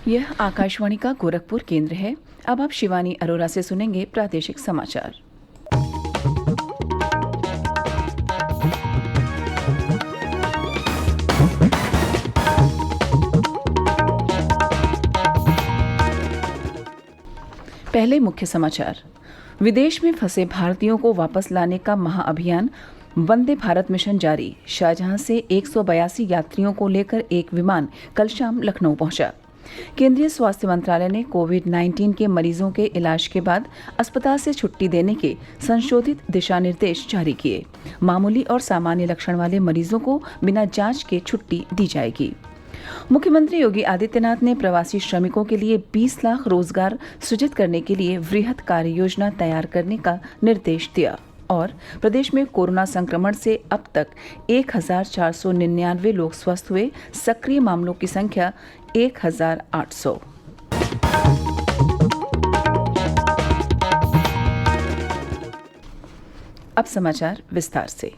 यह आकाशवाणी का गोरखपुर केंद्र है। अब आप शिवानी अरोरा से सुनेंगे प्रादेशिक समाचार। पहले मुख्य समाचार। विदेश में फंसे भारतीयों को वापस लाने का महाअभियान वंदे भारत मिशन जारी। शारजाह से 182 यात्रियों को लेकर एक विमान कल शाम लखनऊ पहुंचा। केंद्रीय स्वास्थ्य मंत्रालय ने कोविड-19 के मरीजों के इलाज के बाद अस्पताल से छुट्टी देने के संशोधित दिशा निर्देश जारी किए। मामूली और सामान्य लक्षण वाले मरीजों को बिना जांच के छुट्टी दी जाएगी। मुख्यमंत्री योगी आदित्यनाथ ने प्रवासी श्रमिकों के लिए 20 लाख रोजगार सृजित करने के लिए वृहद कार्य योजना तैयार करने का निर्देश दिया। और प्रदेश में कोरोना संक्रमण से अब तक 1499 लोग स्वस्थ हुए। सक्रिय मामलों की संख्या 1800। अब समाचार विस्तार से।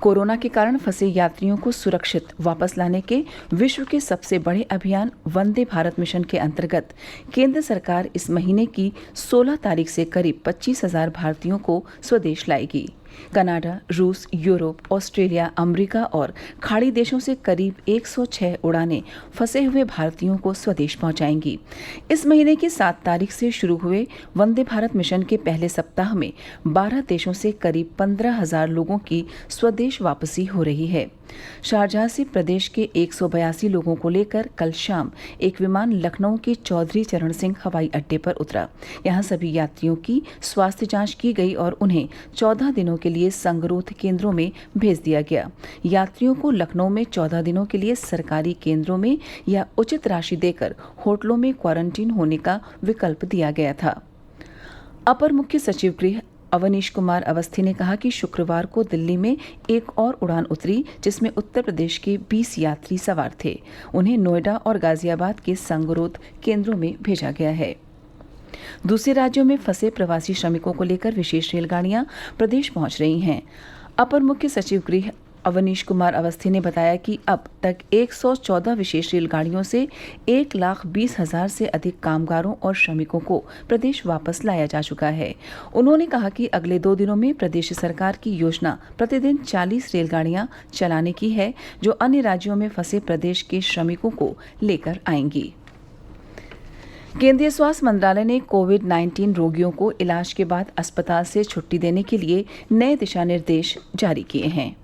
कोरोना के कारण फंसे यात्रियों को सुरक्षित वापस लाने के विश्व के सबसे बड़े अभियान वंदे भारत मिशन के अंतर्गत केंद्र सरकार इस महीने की 16 तारीख से करीब 25,000 भारतीयों को स्वदेश लाएगी। कनाडा, रूस, यूरोप, ऑस्ट्रेलिया, अमेरिका और खाड़ी देशों से करीब 106 उड़ानें फंसे हुए भारतीयों को स्वदेश पहुंचाएंगी। इस महीने की 7 तारीख से शुरू हुए वंदे भारत मिशन के पहले सप्ताह में 12 देशों से करीब 15,000 लोगों की स्वदेश वापसी हो रही है। शारजाह से प्रदेश के 182 लोगों को लेकर कल शाम एक विमान लखनऊ के चौधरी चरण सिंह हवाई अड्डे पर उतरा। यहां सभी यात्रियों की स्वास्थ्य जांच की गई और उन्हें 14 दिनों के लिए संगरोध केंद्रों में भेज दिया गया। यात्रियों को लखनऊ में 14 दिनों के लिए सरकारी केंद्रों में या उचित राशि देकर होटलों में क्वारंटीन होने का विकल्प दिया गया था। अपर मुख्य सचिव गृह अवनीश कुमार अवस्थी ने कहा कि शुक्रवार को दिल्ली में एक और उड़ान उतरी जिसमें उत्तर प्रदेश के 20 यात्री सवार थे। उन्हें नोएडा और गाजियाबाद के संगरोध केंद्रों में भेजा गया है। दूसरे राज्यों में फंसे प्रवासी श्रमिकों को लेकर विशेष रेलगाड़ियां प्रदेश पहुंच रही हैं। अपर मुख्य सचिव गृह अवनीश कुमार अवस्थी ने बताया कि अब तक 114 विशेष रेलगाड़ियों से 1,20,000 से अधिक कामगारों और श्रमिकों को प्रदेश वापस लाया जा चुका है। उन्होंने कहा कि अगले 2 दिनों में प्रदेश सरकार की योजना प्रतिदिन 40 रेलगाड़ियां चलाने की है, जो अन्य राज्यों में फंसे प्रदेश के श्रमिकों को लेकर आएंगी। केंद्रीय स्वास्थ्य मंत्रालय ने कोविड-19 रोगियों को इलाज के बाद अस्पताल से छुट्टी देने के लिए नए दिशा निर्देश जारी किए हैं।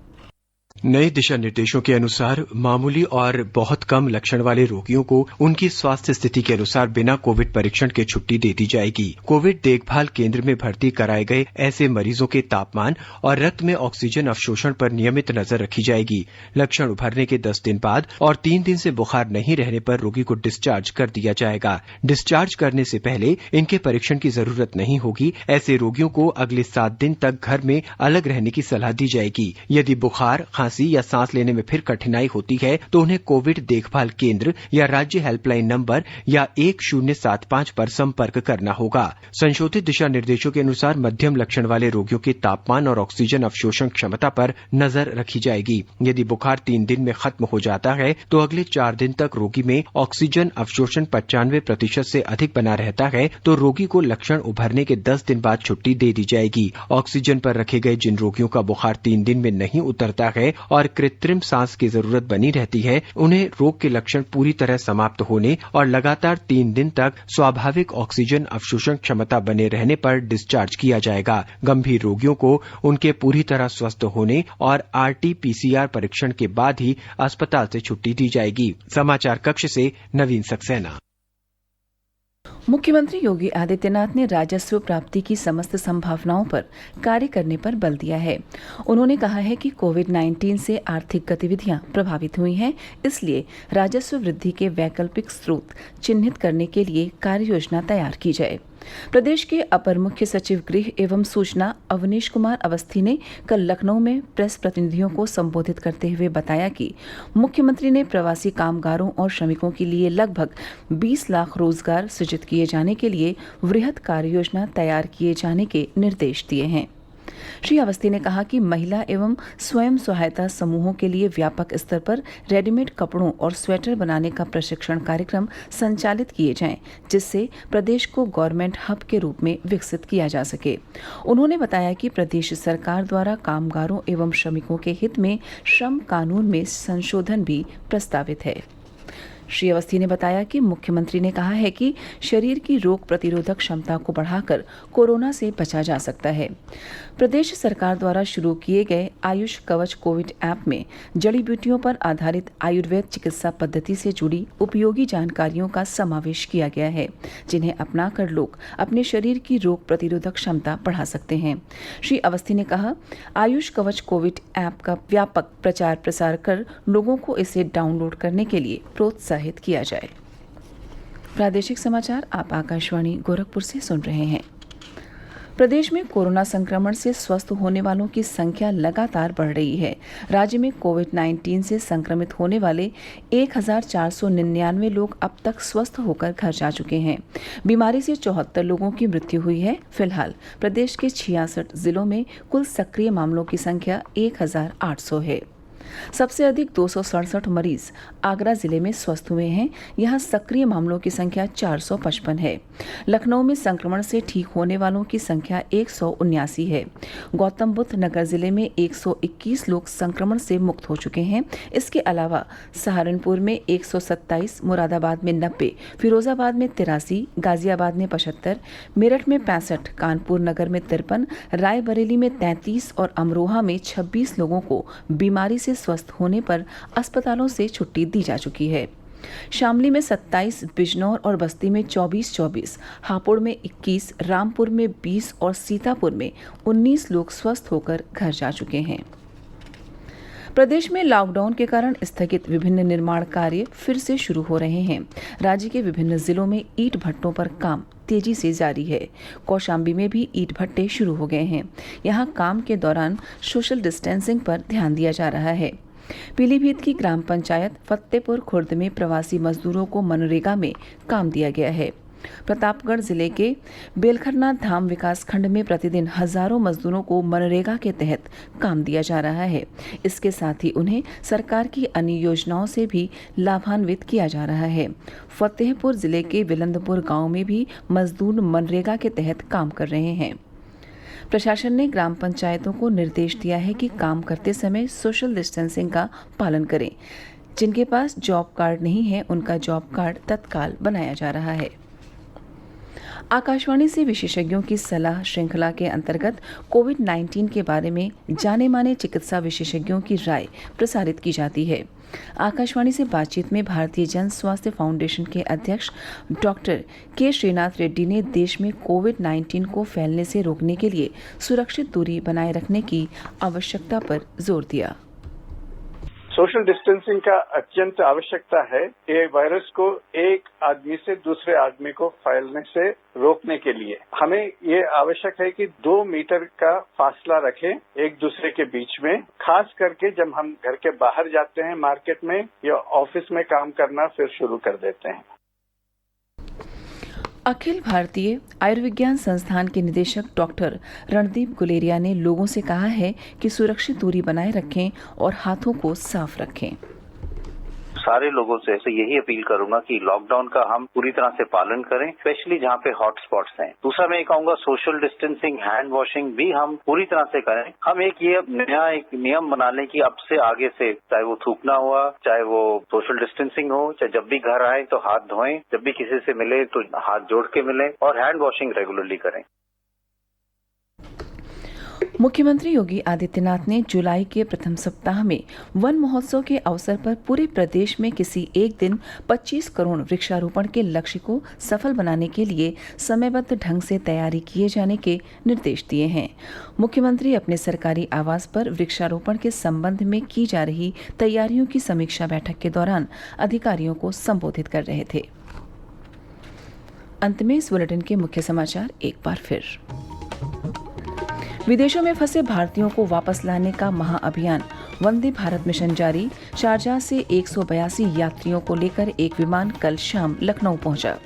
नए दिशा निर्देशों के अनुसार मामूली और बहुत कम लक्षण वाले रोगियों को उनकी स्वास्थ्य स्थिति के अनुसार बिना कोविड परीक्षण के छुट्टी दे दी जाएगी। कोविड देखभाल केंद्र में भर्ती कराए गए ऐसे मरीजों के तापमान और रक्त में ऑक्सीजन अवशोषण पर नियमित नजर रखी जाएगी। लक्षण उभरने के 10 दिन बाद और 3 दिन से बुखार नहीं रहने पर रोगी को डिस्चार्ज कर दिया जाएगा। डिस्चार्ज करने से पहले इनके परीक्षण की जरूरत नहीं होगी। ऐसे रोगियों को अगले 7 दिन तक घर में अलग रहने की सलाह दी जाएगी। यदि बुखार, या सांस लेने में फिर कठिनाई होती है तो उन्हें कोविड देखभाल केंद्र या राज्य हेल्पलाइन नंबर या 1075 पर संपर्क करना होगा। संशोधित दिशा निर्देशों के अनुसार मध्यम लक्षण वाले रोगियों के तापमान और ऑक्सीजन अवशोषण क्षमता पर नजर रखी जाएगी। यदि बुखार 3 दिन में खत्म हो जाता है तो अगले 4 दिन तक रोगी में ऑक्सीजन अवशोषण 95% से अधिक बना रहता है तो रोगी को लक्षण उभरने के 10 दिन बाद छुट्टी दे दी जाएगी। ऑक्सीजन पर रखे गए जिन रोगियों का बुखार 3 दिन में नहीं उतरता है और कृत्रिम सांस की जरूरत बनी रहती है, उन्हें रोग के लक्षण पूरी तरह समाप्त होने और लगातार 3 दिन तक स्वाभाविक ऑक्सीजन अवशोषण क्षमता बने रहने पर डिस्चार्ज किया जाएगा। गंभीर रोगियों को उनके पूरी तरह स्वस्थ होने और RT-PCR परीक्षण के बाद ही अस्पताल से छुट्टी दी जाएगी। समाचार कक्ष से नवीन सक्सेना। मुख्यमंत्री योगी आदित्यनाथ ने राजस्व प्राप्ति की समस्त संभावनाओं पर कार्य करने पर बल दिया है। उन्होंने कहा है कि कोविड-19 से आर्थिक गतिविधियां प्रभावित हुई हैं, इसलिए राजस्व वृद्धि के वैकल्पिक स्रोत चिन्हित करने के लिए कार्य योजना तैयार की जाए। प्रदेश के अपर मुख्य सचिव गृह एवं सूचना अवनीश कुमार अवस्थी ने कल लखनऊ में प्रेस प्रतिनिधियों को संबोधित करते हुए बताया कि मुख्यमंत्री ने प्रवासी कामगारों और श्रमिकों के लिए लगभग 20 लाख रोजगार सृजित किए जाने के लिए वृहद कार्य योजना तैयार किए जाने के निर्देश दिए हैं। श्री अवस्थी ने कहा कि महिला एवं स्वयं सहायता समूहों के लिए व्यापक स्तर पर रेडीमेड कपड़ों और स्वेटर बनाने का प्रशिक्षण कार्यक्रम संचालित किए जाएं, जिससे प्रदेश को गवर्नमेंट हब के रूप में विकसित किया जा सके। उन्होंने बताया कि प्रदेश सरकार द्वारा कामगारों एवं श्रमिकों के हित में श्रम कानून में संशोधन भी प्रस्तावित है। श्री अवस्थी ने बताया कि मुख्यमंत्री ने कहा है कि शरीर की रोग प्रतिरोधक क्षमता को बढ़ाकर कोरोना से बचा जा सकता है। प्रदेश सरकार द्वारा शुरू किए गए आयुष कवच कोविड ऐप में जड़ी बूटियों पर आधारित आयुर्वेद चिकित्सा पद्धति से जुड़ी उपयोगी जानकारियों का समावेश किया गया है, जिन्हें अपनाकर लोग अपने शरीर की रोग प्रतिरोधक क्षमता बढ़ा सकते हैं। श्री अवस्थी ने कहा, आयुष कवच कोविड ऐप का व्यापक प्रचार प्रसार कर लोगों को इसे डाउनलोड करने के लिए प्रोत्साहित किया जाए। प्रादेशिक समाचार आप आकाशवाणी गोरखपुर से सुन रहे हैं। प्रदेश में कोरोना संक्रमण से स्वस्थ होने वालों की संख्या लगातार बढ़ रही है। राज्य में कोविड-19 से संक्रमित होने वाले 1499 लोग अब तक स्वस्थ होकर घर जा चुके हैं। बीमारी से 74 लोगों की मृत्यु हुई है। फिलहाल प्रदेश के 66 जिलों में कुल सक्रिय मामलों की संख्या 1800 है। सबसे अधिक 267 मरीज आगरा जिले में स्वस्थ हुए हैं। यहाँ सक्रिय मामलों की संख्या 455 है। लखनऊ में संक्रमण से ठीक होने वालों की संख्या 179 है। गौतम बुद्ध नगर जिले में 121 लोग संक्रमण से मुक्त हो चुके हैं। इसके अलावा सहारनपुर में 127, मुरादाबाद में 90, फिरोजाबाद में 83, गाजियाबाद में 75, मेरठ में 65, कानपुर नगर में 53, रायबरेली में 33 और अमरोहा में 26 लोगों को बीमारी से स्वस्थ होने पर अस्पतालों से छुट्टी दी जा चुकी है। शामली में 27, बिजनौर और बस्ती में 24, हापुड़ में 21, रामपुर में 20 और सीतापुर में 19 लोग स्वस्थ होकर घर जा चुके हैं। प्रदेश में लॉकडाउन के कारण स्थगित विभिन्न निर्माण कार्य फिर से शुरू हो रहे हैं। राज्य के विभिन्न जिलों में ईंट भट्टों पर काम तेजी से जारी है। कौशाम्बी में भी ईंट भट्टे शुरू हो गए हैं। यहाँ काम के दौरान सोशल डिस्टेंसिंग पर ध्यान दिया जा रहा है। पीलीभीत की ग्राम पंचायत फतेहपुर खुर्द में प्रवासी मजदूरों को मनरेगा में काम दिया गया है। प्रतापगढ़ जिले के बेलखरनाथ धाम विकास खंड में प्रतिदिन हजारों मजदूरों को मनरेगा के तहत काम दिया जा रहा है। इसके साथ ही उन्हें सरकार की अन्य योजनाओं से भी लाभान्वित किया जा रहा है। फतेहपुर जिले के विलंदपुर गांव में भी मजदूर मनरेगा के तहत काम कर रहे हैं। प्रशासन ने ग्राम पंचायतों को निर्देश दिया है कि काम करते समय सोशल डिस्टेंसिंग का पालन करें। जिनके पास जॉब कार्ड नहीं है, उनका जॉब कार्ड तत्काल बनाया जा रहा है। आकाशवाणी से विशेषज्ञों की सलाह श्रृंखला के अंतर्गत कोविड-19 के बारे में जाने माने चिकित्सा विशेषज्ञों की राय प्रसारित की जाती है। आकाशवाणी से बातचीत में भारतीय जन स्वास्थ्य फाउंडेशन के अध्यक्ष डॉक्टर के श्रीनाथ रेड्डी ने देश में कोविड-19 को फैलने से रोकने के लिए सुरक्षित दूरी बनाए रखने की आवश्यकता पर जोर दिया। सोशल डिस्टेंसिंग का अत्यंत आवश्यकता है। ये वायरस को एक आदमी से दूसरे आदमी को फैलने से रोकने के लिए हमें ये आवश्यक है कि 2 मीटर का फासला रखें एक दूसरे के बीच में। खास करके जब हम घर के बाहर जाते हैं, मार्केट में या ऑफिस में काम करना फिर शुरू कर देते हैं। अखिल भारतीय आयुर्विज्ञान संस्थान के निदेशक डॉक्टर रणदीप गुलेरिया ने लोगों से कहा है कि सुरक्षित दूरी बनाए रखें और हाथों को साफ रखें। सारे लोगों से यही अपील करूंगा कि लॉकडाउन का हम पूरी तरह से पालन करें, स्पेशली जहाँ पे हॉट स्पॉट्स हैं। दूसरा मैं कहूंगा सोशल डिस्टेंसिंग, हैंड वॉशिंग भी हम पूरी तरह से करें। हम एक नया नियम बना लें कि अब से आगे से चाहे वो थूकना हुआ, चाहे वो सोशल डिस्टेंसिंग हो, चाहे जब भी घर आए तो हाथ धोएं, जब भी किसी से मिले तो हाथ जोड़ के मिलें और हैंड वॉशिंग रेगुलरली करें। मुख्यमंत्री योगी आदित्यनाथ ने जुलाई के प्रथम सप्ताह में वन महोत्सव के अवसर पर पूरे प्रदेश में किसी एक दिन 25 करोड़ वृक्षारोपण के लक्ष्य को सफल बनाने के लिए समयबद्ध ढंग से तैयारी किए जाने के निर्देश दिए हैं। मुख्यमंत्री अपने सरकारी आवास पर वृक्षारोपण के संबंध में की जा रही तैयारियों की समीक्षा बैठक के दौरान अधिकारियों को संबोधित कर रहे थे। अंत में इस बुलेटिन के मुख्य समाचार एक बार फिर। विदेशों में फंसे भारतीयों को वापस लाने का महाअभियान वंदे भारत मिशन जारी। शारजाह से 182 यात्रियों को लेकर एक विमान कल शाम लखनऊ पहुंचा।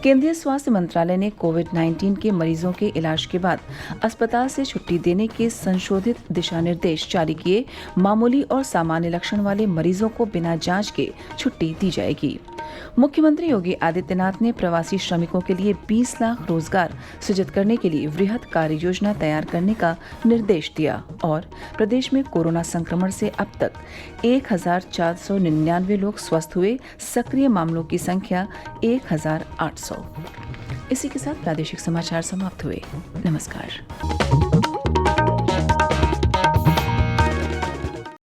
केंद्रीय स्वास्थ्य मंत्रालय ने कोविड-19 के मरीजों के इलाज के बाद अस्पताल से छुट्टी देने के संशोधित दिशा निर्देश जारी किए। मामूली और सामान्य लक्षण वाले मरीजों को बिना जांच के छुट्टी दी जाएगी। मुख्यमंत्री योगी आदित्यनाथ ने प्रवासी श्रमिकों के लिए 20 लाख रोजगार सृजित करने के लिए वृहद कार्य योजना तैयार करने का निर्देश दिया और प्रदेश में कोरोना संक्रमण से अब तक 1499 लोग स्वस्थ हुए। सक्रिय मामलों की संख्या 1800। इसी के साथ प्रादेशिक समाचार समाप्त हुए। नमस्कार।